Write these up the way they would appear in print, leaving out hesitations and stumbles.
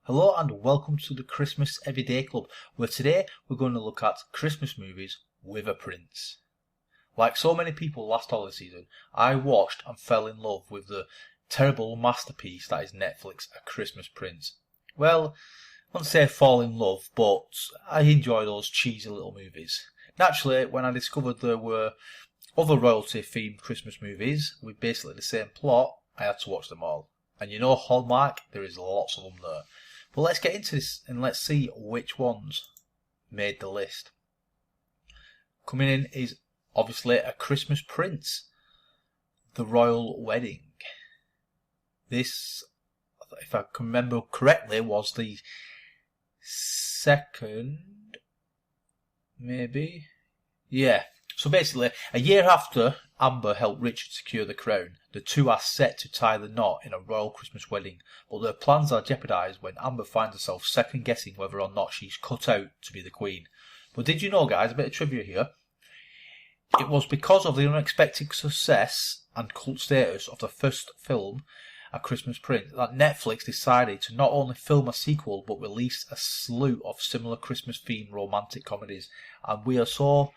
Hello and welcome to the Christmas Everyday Club, where today we're going to look at Christmas movies with a prince. Like so many people last holiday season, I watched and fell in love with the terrible masterpiece that is Netflix, A Christmas Prince. Well, I wouldn't say fall in love, but I enjoy those cheesy little movies. Naturally, when I discovered there were other royalty-themed Christmas movies with basically the same plot, I had to watch them all. And you know Hallmark, there is lots of them there. But let's get into this and let's see which ones made the list. Coming in is obviously A Christmas Prince, The Royal Wedding. This, if I can remember correctly, was the second, maybe? Yeah. So basically, a year after Amber helped Richard secure the crown, the two are set to tie the knot in a royal Christmas wedding, but their plans are jeopardised when Amber finds herself second-guessing whether or not she's cut out to be the queen. But did you know, guys, a bit of trivia here, it was because of the unexpected success and cult status of the first film, A Christmas Prince, that Netflix decided to not only film a sequel but release a slew of similar Christmas-themed romantic comedies, and we are so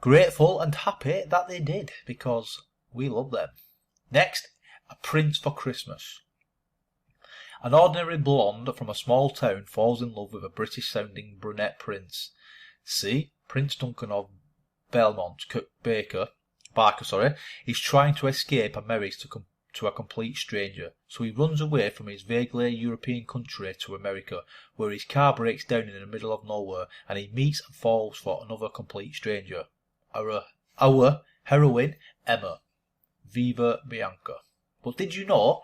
grateful and happy that they did, because we love them. Next, A Prince for Christmas. An ordinary blonde from a small town falls in love with a British-sounding brunette prince. See, Prince Duncan of Belmont Barker, is trying to escape and marries to a complete stranger, so he runs away from his vaguely European country to America, where his car breaks down in the middle of nowhere, and he meets and falls for another complete stranger. Our heroine, Emma. Viva Bianca. But did you know,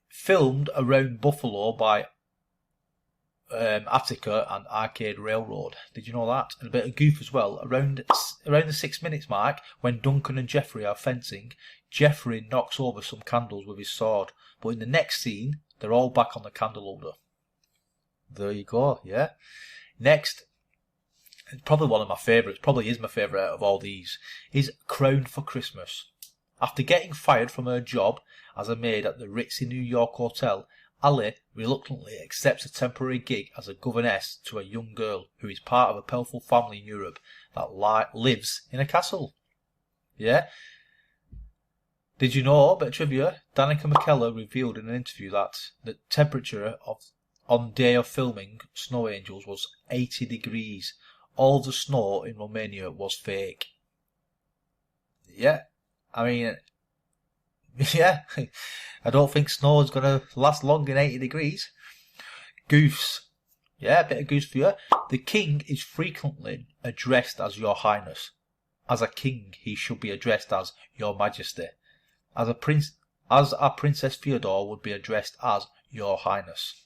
filmed around Buffalo by Attica and Arcade Railroad. Did you know that? And a bit of goof as well. Around the 6 minutes mark, when Duncan and Geoffrey are fencing, Geoffrey knocks over some candles with his sword. But in the next scene, they're all back on the candle holder. There you go, yeah. Next, probably one of my favourites, probably is my favourite out of all these, is Crowned for Christmas. After getting fired from her job as a maid at the Ritzy New York Hotel, Ali reluctantly accepts a temporary gig as a governess to a young girl who is part of a powerful family in Europe that lives in a castle. Yeah? Did you know, a bit of trivia, Danica McKellar revealed in an interview that the temperature on day of filming Snow Angels was 80 degrees. All the snow in Romania was fake. Yeah, I mean, yeah, I don't think snow is going to last long in 80 degrees. Goose. Yeah, a bit of goose for you. The king is frequently addressed as Your Highness. As a king, he should be addressed as Your Majesty. As a Princess Theodore would be addressed as Your Highness.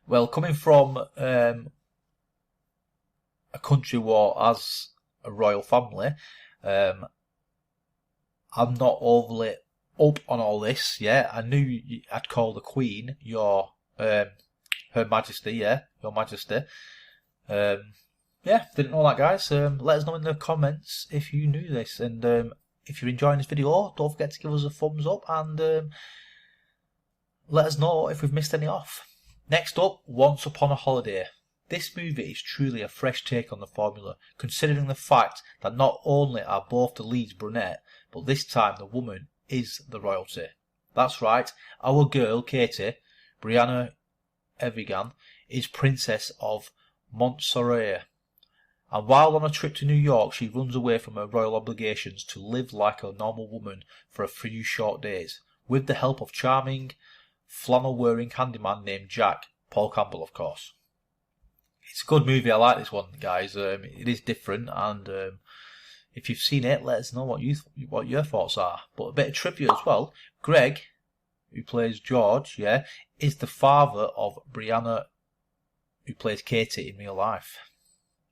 Well, coming from a country war as a royal family, I'm not overly up on all this. Yeah, I knew I'd call the Queen Her Majesty. Yeah, Your Majesty. Yeah, didn't know that, guys. Let us know in the comments if you knew this, and if you're enjoying this video, don't forget to give us a thumbs up and let us know if we've missed any off. Next up, Once Upon a Holiday. This movie is truly a fresh take on the formula, considering the fact that not only are both the leads brunette, but this time the woman is the royalty. That's right, our girl, Katie, Brianna Evigan, is Princess of Montserrat. And while on a trip to New York, she runs away from her royal obligations to live like a normal woman for a few short days, with the help of charming, flannel-wearing handyman named Jack, Paul Campbell, of course. It's a good movie. I like this one, guys. It is different, and if you've seen it, let us know what your thoughts are. But a bit of trivia as well. Greg, who plays George, yeah, is the father of Brianna, who plays Katie in real life.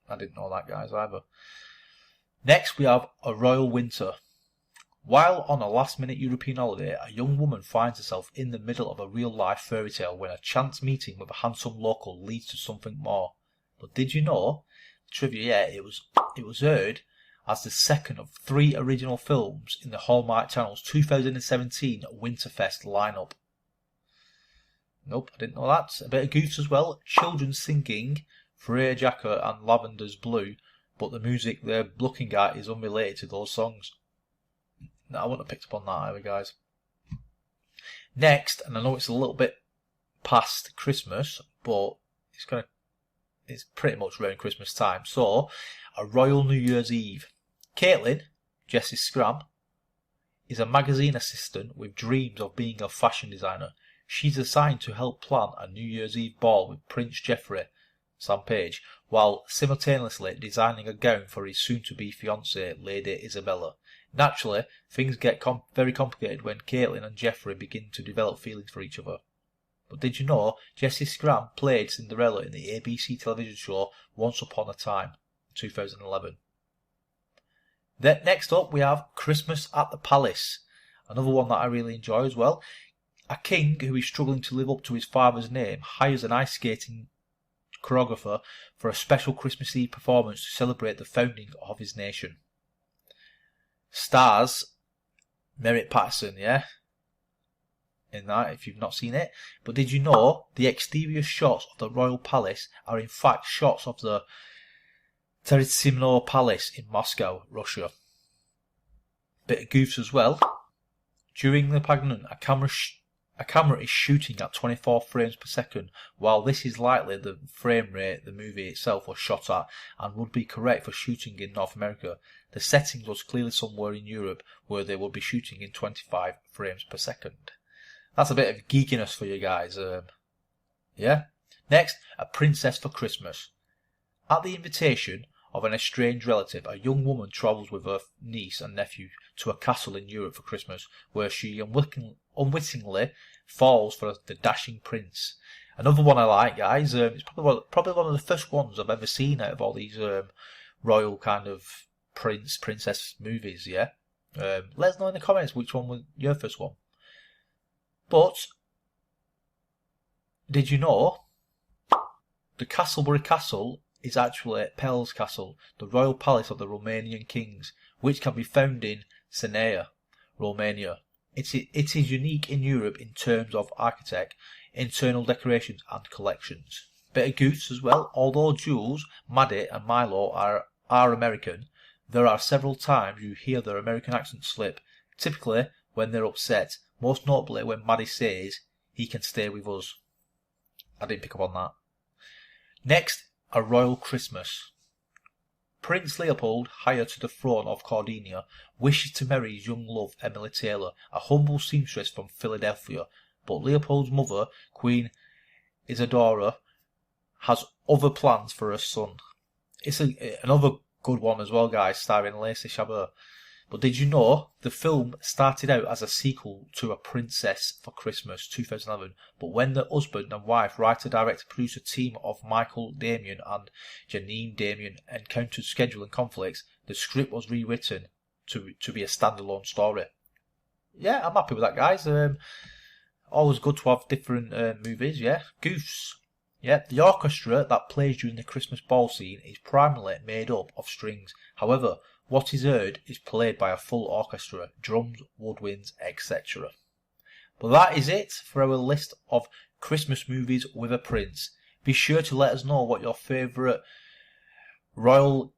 I didn't know that, guys, either. Next, we have A Royal Winter. While on a last-minute European holiday, a young woman finds herself in the middle of a real-life fairy tale when a chance meeting with a handsome local leads to something more. But did you know, trivia, yeah, it was heard as the second of 3 original films in the Hallmark Channel's 2017 Winterfest lineup. Nope, I didn't know that. A bit of goofs as well. Children singing Freya Jacker and Lavender's Blue, but the music they're looking at is unrelated to those songs. No, I wouldn't have picked up on that either, guys. Next, and I know it's a little bit past Christmas, but it's pretty much around Christmas time. So, a Royal New Year's Eve. Caitlin, Jessie Scram, is a magazine assistant with dreams of being a fashion designer. She's assigned to help plan a New Year's Eve ball with Prince Geoffrey, Sam Page, while simultaneously designing a gown for his soon-to-be fiancée, Lady Isabella. Naturally, things get very complicated when Caitlin and Geoffrey begin to develop feelings for each other. But did you know Jessie Scram played Cinderella in the ABC television show Once Upon a Time, 2011? Next up, we have Christmas at the Palace, another one that I really enjoy as well. A king who is struggling to live up to his father's name hires an ice skating choreographer for a special Christmas Eve performance to celebrate the founding of his nation. Stars Merritt Patterson, yeah? In that, if you've not seen it. But did you know the exterior shots of the Royal Palace are in fact shots of the Terezimno Palace in Moscow, Russia? Bit of goofs as well. During the pageant, a camera is shooting at 24 frames per second, while this is likely the frame rate the movie itself was shot at and would be correct for shooting in North America. The setting was clearly somewhere in Europe where they would be shooting in 25 frames per second. That's a bit of geekiness for you guys. Yeah. Next, A Princess for Christmas. At the invitation of an estranged relative, a young woman travels with her niece and nephew to a castle in Europe for Christmas, where she unwittingly falls for the dashing prince. Another one I like, guys. It's probably one of the first ones I've ever seen out of all these royal kind of princess movies. Yeah. Let us know in the comments which one was your first one. But did you know the Castlebury Castle is actually Pels Castle, the royal palace of the Romanian kings, which can be found in Sinaia, Romania. It is unique in Europe in terms of architect, internal decorations and collections. Bit of goofs as well. Although Jules, Maddie and Milo are American, there are several times you hear their American accent slip, typically when they're upset, most notably when Maddie says, "He can stay with us." I didn't pick up on that. Next, A Royal Christmas. Prince Leopold, heir to the throne of Sardinia, wishes to marry his young love Emily Taylor, a humble seamstress from Philadelphia, but Leopold's mother, Queen Isadora, has other plans for her son. It's another good one as well, guys, starring Lacey Chabert. But did you know the film started out as a sequel to A Princess for Christmas 2011, but when the husband and wife, writer, director, producer team of Michael Damian and Janine Damian encountered scheduling conflicts, the script was rewritten to be a standalone story. Yeah, I'm happy with that, guys. Always good to have different movies, yeah. Goofs. Yeah, the orchestra that plays during the Christmas ball scene is primarily made up of strings. However, what is heard is played by a full orchestra, drums, woodwinds, etc. But that is it for our list of Christmas movies with a prince. Be sure to let us know what your favourite royalty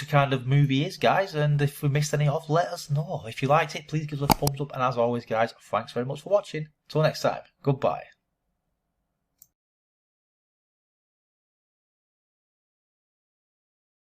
kind of movie is, guys, and if we missed any off, let us know. If you liked it, please give us a thumbs up, and as always, guys, thanks very much for watching. Till next time, goodbye.